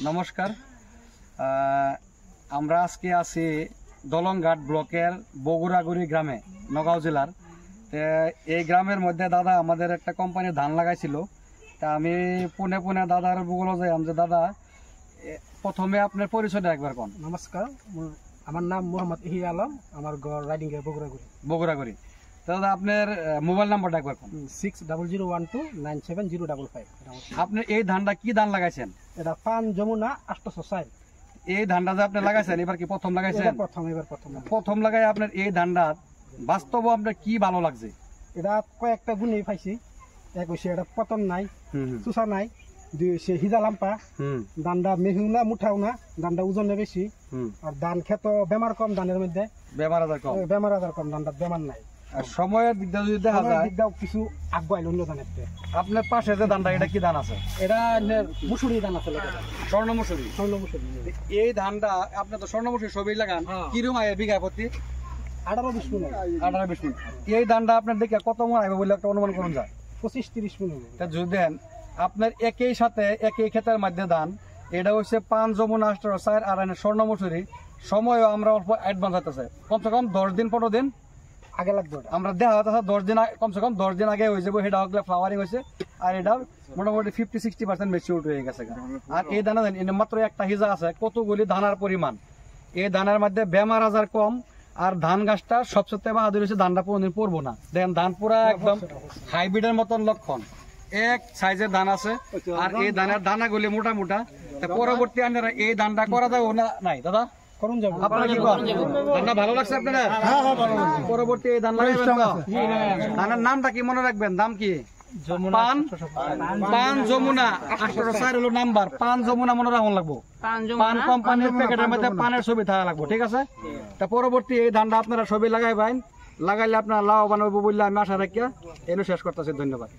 নমস্কার। আমরা আজকে আছি দলংঘাট ব্লকের বগুড়াগুড়ি গ্রামে, নগাঁও জেলার। এই গ্রামের মধ্যে দাদা আমাদের একটা কোম্পানির ধান লাগাইছিল। তা আমি পুনে দাদার বগুলো যাইলাম যে দাদা প্রথমে আপনার পরিচয়টা একবার কোন। নমস্কার, আমার নাম মোহাম্মদ ইহি আলম, আমার ঘর রাইডিং বগুড়াগুড়ি। দাদা আপনার মোবাইল নাম্বারটা একবার কোন। 6002197055। আপনি এই ধানটা কি ধান লাগাইছেন? এটা পান যমুনা 806। এই ধানটা যে আপনি লাগাইছেন এবার কি প্রথম লাগাইছেন? প্রথম লাগাই আপনার এই ধানটা বাস্তব আপনার কি ভালো লাগছে? এটা কয়েকটা গুণই পাইছি। এক হইছে এটা পতন নাই, চুষা নাই, দুই হইছে হিজা লাম্পা, ধানটা মেহিও না মুঠাও না, ধানটা ওজনে বেশি, আর ধান খেত বেমার কম, ধানের মধ্যে বেমার আজার কম, ধানটা বেমার নাই। আর সময়ের দিক দিয়ে যদি দেখা যায় কিছু আগুয়াইল অন্য ধানের। আপনার পাশে যে ধানটা এটা কি ধান আছে? এটা মুসুরি ধান আছে, স্বর্ণ মুসুরি। এই ধানটা আপনি তো স্বর্ণ মুসুরি সবই লাগান, কিরকম আয় বিঘা প্রতি? 18-20 মণ। এই ধানটা আপনার দেখে কত মন আইবে বলে একটা অনুমান করুন যায়? 25-30 মণ। যদি দেন আপনার একই সাথে একই ক্ষেতের মধ্যে ধান, এটা হচ্ছে 5 যমুনা 806 আর স্বর্ণ মুসুরি। সময়ও আমরা অল্প অ্যাডভান্স হতেছে, কমসে কম 10 দিন 15 দিন আগে লাগবে। আমরা দেখা হতেছে 10 দিন, কমসে কম 10 দিন আগে হয়ে যাবো। সেটা হলে ফ্লাওয়ারিং হয়েছে আর এটা মোটামুটি 50-60% ম্যাচিউরড হয়ে গেছে। আর এই দানা দেন মাত্র একটা হিজা আছে, কতগুলি দানার পরিমাণ। এই দানার মধ্যে বেমার আজার কম, আর ধান গাছটা সবচেয়ে বাহাদুর হচ্ছে ধানটা কোনোদিন পড়বো না। দেখেন ধান পুরা একদম হাইব্রিডের মতন লক্ষণ, এক সাইজের ধান আছে। আর এই ধানের দানাগুলি মোটা মোটা। পরবর্তী আপনারা এই ধানটা করা যাবে না নাই দাদা? আপনারা কি করেন? ধানটা ভালো লাগছে আপনারা? পরবর্তী এই ধান লাগাইবেন তো? ধানের নামটা কি মনে রাখবেন? নাম কি? পান যমুনা 806 হলো নাম্বার। পান যমুনা মনে রাখুন লাগবো। পান কোম্পানির প্যাকেটের মধ্যে পানের ছবি থাকা লাগবো, ঠিক আছে? তা পরবর্তী এই ধানটা আপনারা সবই লাগাইবেন, লাগাইলে আপনারা লাভবান হইব বললে আমি আশা রাখিয়া এনে শেষ করতেছি। ধন্যবাদ।